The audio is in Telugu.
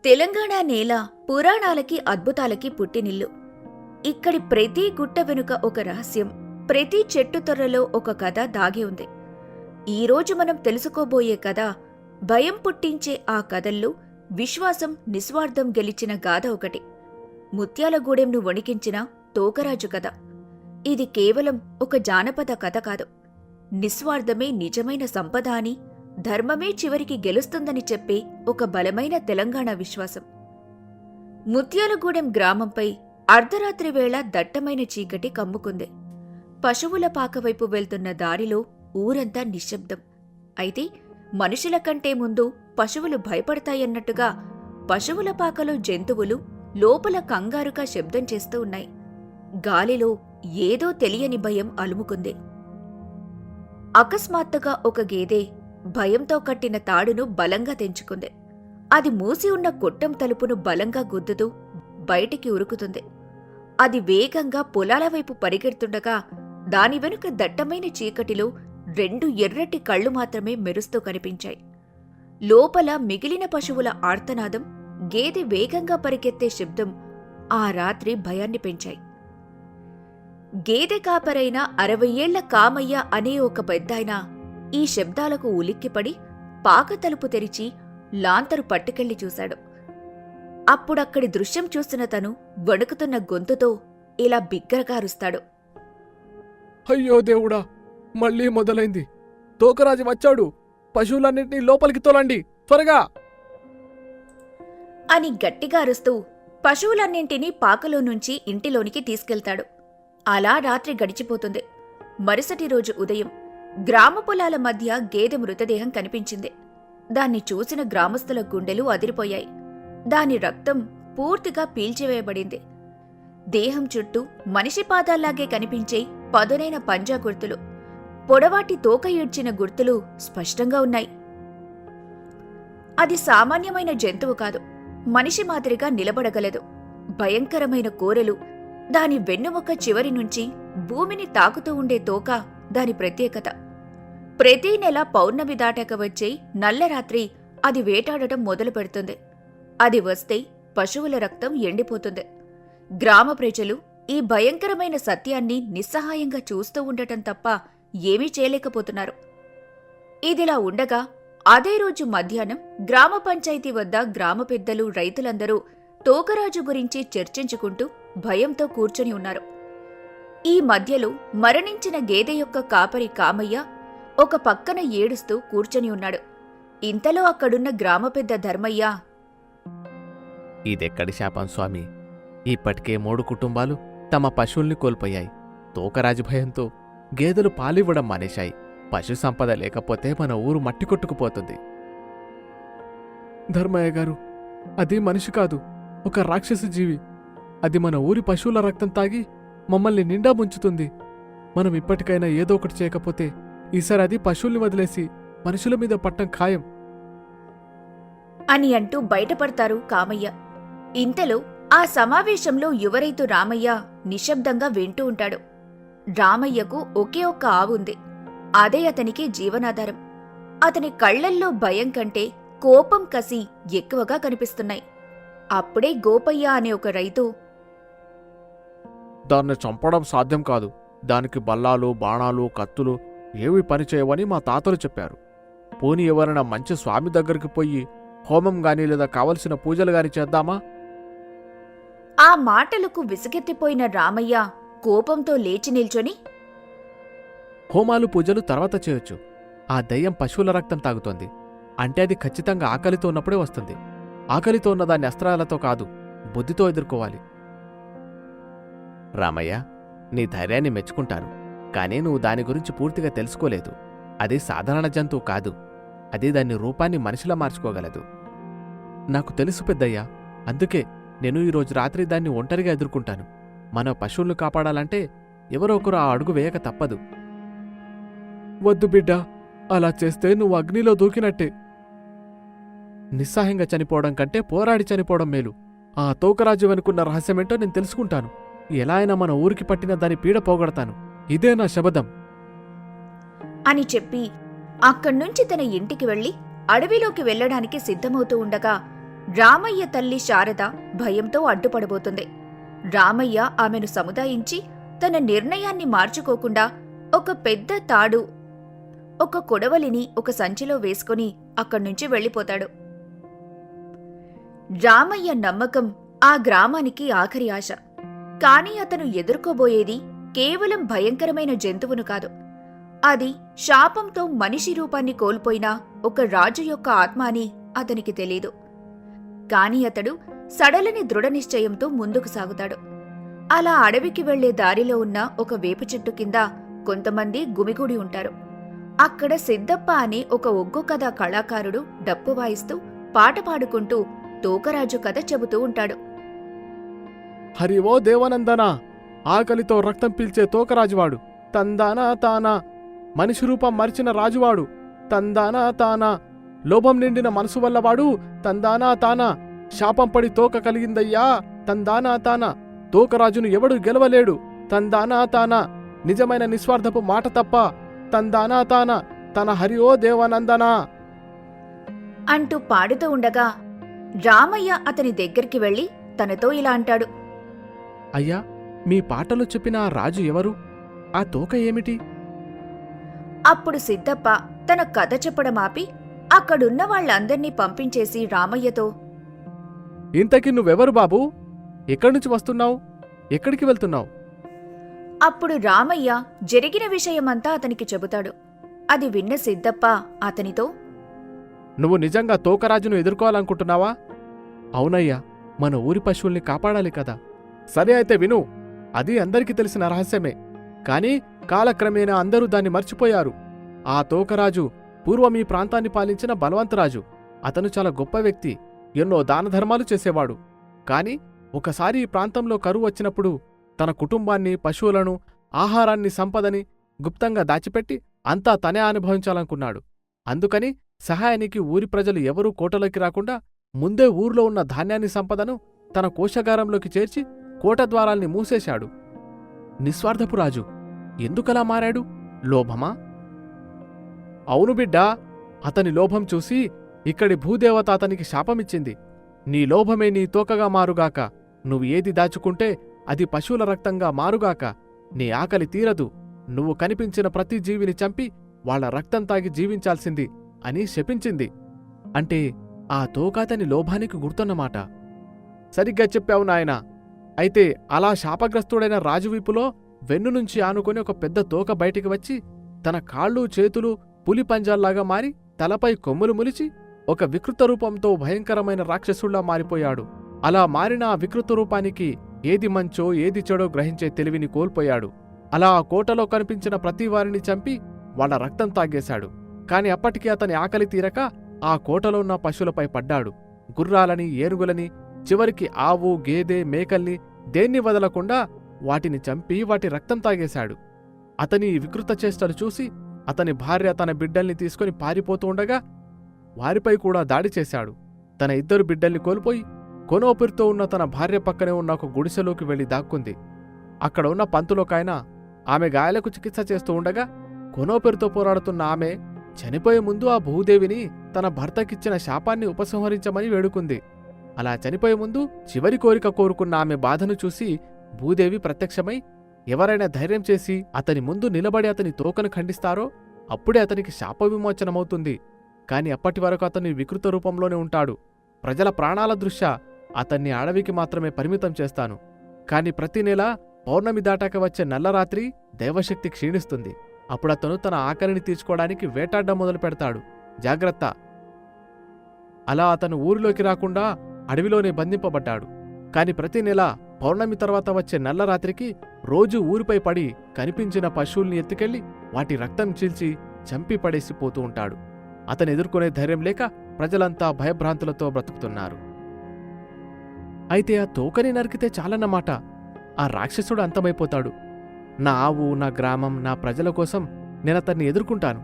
తెలంగాణ నేల పురాణాలకి అద్భుతాలకి పుట్టినిల్లు. ఇక్కడి ప్రతి గుట్ట వెనుక ఒక రహస్యం, ప్రతి చెట్టు తొర్రలో ఒక కథ దాగి ఉంది. ఈరోజు మనం తెలుసుకోబోయే కథ భయం పుట్టించే ఆ కథల్లో విశ్వాసం నిస్వార్థం గెలిచిన గాథ ఒకటి. ముత్యాలగూడెంను వణికించిన తోకరాజు కథ. ఇది కేవలం ఒక జానపద కథ కాదు, నిస్వార్థమే నిజమైన సంపద అని, ధర్మమే చివరికి గెలుస్తుందని చెప్పే ఒక బలమైన తెలంగాణ విశ్వాసం. ముత్యాలగూడెం గ్రామంపై అర్ధరాత్రి వేళ దట్టమైన చీకటి కమ్ముకుంది. పశువుల పాకవైపు వెళ్తున్న దారిలో ఊరంతా నిశ్శబ్దం. అయితే మనుషుల కంటే ముందు పశువులు భయపడతాయన్నట్టుగా పశువుల పాకలో జంతువులు లోపల కంగారుగా శబ్దం చేస్తూ ఉన్నాయి. గాలిలో ఏదో తెలియని భయం అలుముకుంది. అకస్మాత్తుగా ఒక గేదె భయంతో కట్టిన తాడును బలంగా తెంచుకుంది. అది మూసి ఉన్న కొట్టం తలుపును బలంగా గుద్దుతూ బయటికి ఉరుకుతుంది. అది వేగంగా పొలాల వైపు పరిగెడుతుండగా దాని వెనుక దట్టమైన చీకటిలో 2 ఎర్రటి కళ్ళు మాత్రమే మెరుస్తూ కనిపించాయి. లోపల మిగిలిన పశువుల ఆర్తనాదం, గేదె వేగంగా పరిగెత్తే శబ్దం ఆ రాత్రి భయాన్ని పెంచాయి. గేదె కాపరైన 60 ఏళ్ల కామయ్య అనే ఒక పెద్దాయన ఈ శబ్దాలకు ఉలిక్కిపడి పాక తలుపు తెరిచి లాంతరు పట్టుకెళ్లి చూశాడు. అప్పుడక్కడి దృశ్యం చూస్తున్న తను వణుకుతున్న గొంతుతో ఇలా బిగ్గరగా అరుస్తాడు. అయ్యో దేవుడా, మళ్ళీ మొదలైంది. తోకరాజు వచ్చాడు. పశువులన్నింటినీ లోపలికి తోలండి, త్వరగా అని గట్టిగా అరుస్తూ పశువులన్నింటినీ పాకలో నుంచి ఇంటిలోనికి తీసుకెళ్తాడు. అలా రాత్రి గడిచిపోతుంది. మరుసటి రోజు ఉదయం గ్రామ పొలాల మధ్య గేదె మృతదేహం కనిపించింది. దాన్ని చూసిన గ్రామస్తుల గుండెలు అదిరిపోయాయి. దాని రక్తం పూర్తిగా పీల్చివేయబడింది. దేహం చుట్టూ మనిషి పాదాల్లాగే కనిపించే పదునైన పంజా గుర్తులు, పొడవాటి తోక ఈడ్చిన గుర్తులు స్పష్టంగా ఉన్నాయి. అది సామాన్యమైన జంతువు కాదు, మనిషి మాదిరిగా నిలబడగలదు. భయంకరమైన కోరలు, దాని వెన్నుముక చివరి నుంచి భూమిని తాకుతూ ఉండే తోక దాని ప్రత్యేకత. ప్రతి నెల పౌర్ణమి దాటాక వచ్చే నల్లరాత్రి అది వేటాడటం మొదలు పెడుతుంది. అది వస్తే పశువుల రక్తం ఎండిపోతుంది. గ్రామ ప్రజలు ఈ భయంకరమైన సత్యాన్ని నిస్సహాయంగా చూస్తూ ఉండటం తప్ప ఏమీ చేయలేకపోతున్నారు. ఇదిలా ఉండగా అదే రోజు మధ్యాహ్నం గ్రామ పంచాయతీ వద్ద గ్రామ పెద్దలు, రైతులందరూ తోకరాజు గురించి చర్చించుకుంటూ భయంతో కూర్చొని ఉన్నారు. ఈ మధ్యలో మరణించిన గేదె యొక్క కాపరి కామయ్య ఒక పక్కన ఏడుస్తూ కూర్చొని ఉన్నాడు. ఇంతలో అక్కడున్న గ్రామ పెద్ద ధర్మయ్య, ఇదెక్కడి శాపం స్వామి? ఇప్పటికే 3 కుటుంబాలు తమ పశువుల్ని కోల్పోయాయి. తోకరాజు భయంతో గేదెలు పాలివ్వడం మానేశాయి. పశు సంపద లేకపోతే మన ఊరు మట్టి కొట్టుకుపోతుంది. ధర్మయ్య గారు, అది మనిషి కాదు, ఒక రాక్షస జీవి. అది మన ఊరి పశువుల రక్తం తాగి మమ్మల్ని నిండా ముంచుతుంది. మనం ఇప్పటికైనా ఏదో ఒకటి చేయకపోతే ఈసారి అది పశువుల్ని వదిలేసి మనుషుల మీద పట్టం ఖాయం అని అంటూ బయటపడతారు కామయ్య. ఇంతలో ఆ సమావేశంలో యువరైతు రామయ్య నిశ్శబ్దంగా వింటూ ఉంటాడు. రామయ్యకు ఒకే ఒక్క ఆవుంది. అదే అతనికి జీవనాధారం. అతని కళ్లల్లో భయం కంటే కోపం, కసి ఎక్కువగా కనిపిస్తున్నాయి. అప్పుడే గోపయ్య అనే ఒక రైతు, దాన్ని చంపడం సాధ్యం కాదు. దానికి బల్లాలు, బాణాలు, కత్తులు ఏవి పనిచేయవని మా తాతలు చెప్పారు. పోనీ ఎవరైనా మంచి స్వామి దగ్గరికి పోయి హోమం గాని లేదా కావలసిన పూజలు గాని చేద్దామా? ఆ మాటలకు విసుగెత్తిపోయిన రామయ్య కోపంతో లేచి నిల్చొని, హోమాలు, పూజలు తర్వాత చేయొచ్చు. ఆ దయ్యం పశువుల రక్తం తాగుతోంది అంటే అది ఖచ్చితంగా ఆకలితో ఉన్నప్పుడే వస్తుంది. ఆకలితో ఉన్న దాన్ని అస్త్రాలతో కాదు, బుద్ధితో ఎదుర్కోవాలి. రామయ్య, నీ ధైర్యాన్ని మెచ్చుకుంటాను. కానీ నువ్వు దాని గురించి పూర్తిగా తెలుసుకోలేదు. అది సాధారణ జంతువు కాదు. అది దాని రూపాన్ని మనిషిలా మార్చుకోగలదు. నాకు తెలుసు పెద్దయ్యా, అందుకే నేను ఈరోజు రాత్రి దాన్ని ఒంటరిగా ఎదుర్కొంటాను. మన పశువులను కాపాడాలంటే ఎవరో ఒకరు ఆ అడుగు వేయక తప్పదు. వద్దు బిడ్డా, అలా చేస్తే నువ్వు అగ్నిలో దూకినట్టే. నిస్సహాయంగా చనిపోవడం కంటే పోరాడి చనిపోవడం మేలు. ఆ తోకరాజు వెనుకున్న రహస్యమేంటో నేను తెలుసుకుంటాను. ఎలా అయినా మన ఊరికి పట్టిన దాని పీడ పోగొడతాను. ఇదే నా శబదం అని చెప్పి అక్కడ్నుంచి తన ఇంటికి వెళ్లి అడవిలోకి వెళ్లడానికి సిద్ధమవుతూ ఉండగా రామయ్య తల్లి శారద భయంతో అడ్డుపడబోతుంది. రామయ్య ఆమెను సముదాయించి తన నిర్ణయాన్ని మార్చుకోకుండా ఒక పెద్ద తాడు, ఒక కొడవలిని ఒక సంచిలో వేసుకుని అక్కడ్నుంచి వెళ్ళిపోతాడు. రామయ్య నమ్మకం ఆ గ్రామానికి ఆఖరి ఆశ. కాని అతను ఎదుర్కోబోయేది కేవలం భయంకరమైన జంతువును కాదు, అది శాపంతో మనిషి రూపాన్ని కోల్పోయిన ఒక రాజు యొక్క ఆత్మ అని అతనికి తెలీదు. కాని అతడు సడలని దృఢనిశ్చయంతో ముందుకు సాగుతాడు. అలా అడవికి వెళ్లే దారిలో ఉన్న ఒక వేప చెట్టు కింద కొంతమంది గుమిగూడి ఉంటారు. అక్కడ సిద్దప్ప అనే ఒక ఒగ్గు కథ కళాకారుడు డప్పు వాయిస్తూ పాట పాడుకుంటూ తోకరాజు కథ చెబుతూ ఉంటాడు. హరి ఓ దేవనందనా, ఆకలితో రక్తం పీల్చే తోకరాజువాడు తందానా తానా, మనిషి రూపం మరిచిన రాజువాడు తందానా తానా, లోభం నిండిన మనసు వల్లవాడు తందానా తానా, శాపం పడి తోక కలిగిందయ్యా తందానా తానా, తోకరాజును ఎవడు గెలవలేడు తందానా తానా, నిజమైన నిస్వార్థపు మాట తప్ప తందానా తానా, తన హరి ఓ దేవనందనా అంటూ పాడుతూ ఉండగా రామయ్య అతని దగ్గరికి వెళ్లి తనతో ఇలా అంటాడు. అయ్యా, మీ పాటలో చెప్పిన ఆ రాజు ఎవరు? ఆ తోక ఏమిటి? అప్పుడు సిద్దప్ప తన కథ చెప్పడం ఆపి అక్కడున్న వాళ్ళందర్నీ పంపించేసి రామయ్యతో, ఇంతకీ నువ్వెవరు బాబూ? ఎక్కడ్నుంచి వస్తున్నావు? ఎక్కడికి వెళ్తున్నావు? అప్పుడు రామయ్య జరిగిన విషయమంతా అతనికి చెబుతాడు. అది విన్న సిద్దప్ప అతనితో, నువ్వు నిజంగా తోకరాజును ఎదుర్కోవాలనుకుంటున్నావా? అవునయ్యా, మన ఊరి పశువుల్ని కాపాడాలి కదా. సరే అయితే విను, అది అందరికీ తెలిసిన రహస్యమే. కాని కాలక్రమేణా అందరూ దాన్ని మర్చిపోయారు. ఆ తోకరాజు పూర్వం ఈ ప్రాంతాన్ని పాలించిన బలవంతరాజు. అతను చాలా గొప్ప వ్యక్తి, ఎన్నో దానధర్మాలు చేసేవాడు. కాని ఒకసారి ఈ ప్రాంతంలో కరువు వచ్చినప్పుడు తన కుటుంబాన్ని, పశువులను, ఆహారాన్ని, సంపదని గుప్తంగా దాచిపెట్టి అంతా తనే అనుభవించాలనుకున్నాడు. అందుకని సహాయానికి ఊరి ప్రజలు ఎవరూ కోటలోకి రాకుండా ముందే ఊర్లో ఉన్న ధాన్యాన్ని, సంపదను తన కోశాగారంలోకి చేర్చి కోట ద్వారాల్ని మూసేశాడు. నిస్వార్థపు రాజు ఎందుకలా మారాడు? లోభమా? అవును బిడ్డా, అతని లోభం చూసి ఇక్కడి భూదేవత అతనికి శాపమిచ్చింది. నీ లోభమే నీ తోకగా మారుగాక, నువ్వు ఏది దాచుకుంటే అది పశువుల రక్తంగా మారుగాక, నీ ఆకలి తీరదు, నువ్వు కనిపించిన ప్రతి జీవిని చంపి వాళ్ల రక్తం తాగి జీవించాల్సింది అని శపించింది. అంటే ఆ తోక అతని లోభానికి గుర్తున్నమాట. సరిగ్గా చెప్పావు నాయనా. అయితే అలా శాపగ్రస్తుడైన రాజువీపులో వెన్ను నుంచి ఆనుకొని ఒక పెద్ద తోక బయటికి వచ్చి తన కాళ్ళు, చేతులు పులి పంజాల్లాగా మారి తలపై కొమ్ములు ములిచి ఒక వికృత రూపంతో భయంకరమైన రాక్షసుళ్లా మారిపోయాడు. అలా మారిన ఆ వికృత రూపానికి ఏది మంచో ఏది చెడో గ్రహించే తెలివిని కోల్పోయాడు. అలా ఆ కోటలో కనిపించిన ప్రతి వారిని చంపి వాళ్ల రక్తం తాగేశాడు. కాని అప్పటికీ అతని ఆకలి తీరక ఆ కోటలో ఉన్న పశువులపై పడ్డాడు. గుర్రాలని, ఏనుగులని, చివరికి ఆవు, గేదె, మేకల్ని దేన్ని వదలకుండా వాటిని చంపి వాటి రక్తం తాగేశాడు. అతని వికృత చేష్టలు చూసి అతని భార్య తన బిడ్డల్ని తీసుకుని పారిపోతూ ఉండగా వారిపై కూడా దాడి చేశాడు. తన 2 బిడ్డల్ని కోల్పోయి కొనోపిరితో ఉన్న తన భార్య పక్కనే ఉన్న ఒక గుడిసెలోకి వెళ్లి దాక్కుంది. అక్కడ ఉన్న పంతులోకాయన ఆమె గాయాలకు చికిత్స చేస్తూ ఉండగా కొనోపిరితో పోరాడుతున్న ఆమె చనిపోయే ముందు ఆ భూదేవిని తన భర్తకిచ్చిన శాపాన్ని ఉపసంహరించమని వేడుకుంది. అలా చనిపోయే ముందు చివరి కోరిక కోరుకున్న ఆమె బాధను చూసి భూదేవి ప్రత్యక్షమై ఎవరైనా ధైర్యం చేసి అతని ముందు నిలబడి అతని తోకను ఖండిస్తారో అప్పుడే అతనికి శాప విమోచనమవుతుంది. కాని అప్పటి వరకు అతని వికృత రూపంలోనే ఉంటాడు. ప్రజల ప్రాణాల దృష్ట్యా అతన్ని అడవికి మాత్రమే పరిమితం చేస్తాను. కాని ప్రతి నెల పౌర్ణమి దాటాక వచ్చే నల్లరాత్రి దైవశక్తి క్షీణిస్తుంది. అప్పుడు అతను తన ఆకలిని తీర్చుకోవడానికి వేటాడ్డం మొదలు పెడతాడు. జాగ్రత్త! అలా అతను ఊరిలోకి రాకుండా అడవిలోనే బంధింపబడ్డాడు. కాని ప్రతి నెల పౌర్ణమి తర్వాత వచ్చే నల్లరాత్రికి రోజూ ఊరిపై పడి కనిపించిన పశువుల్ని ఎత్తుకెళ్లి వాటి రక్తం చీల్చి చంపి పడేసి పోతూ ఉంటాడు. అతను ఎదుర్కొనే ధైర్యం లేక ప్రజలంతా భయభ్రాంతులతో బ్రతుకుతున్నారు. అయితే ఆ తోకని నరికితే చాలన్నమాట. ఆ రాక్షసుడు అంతమైపోతాడు. నా ఆవు, నా గ్రామం, నా ప్రజల కోసం నేనతన్ని ఎదుర్కొంటాను.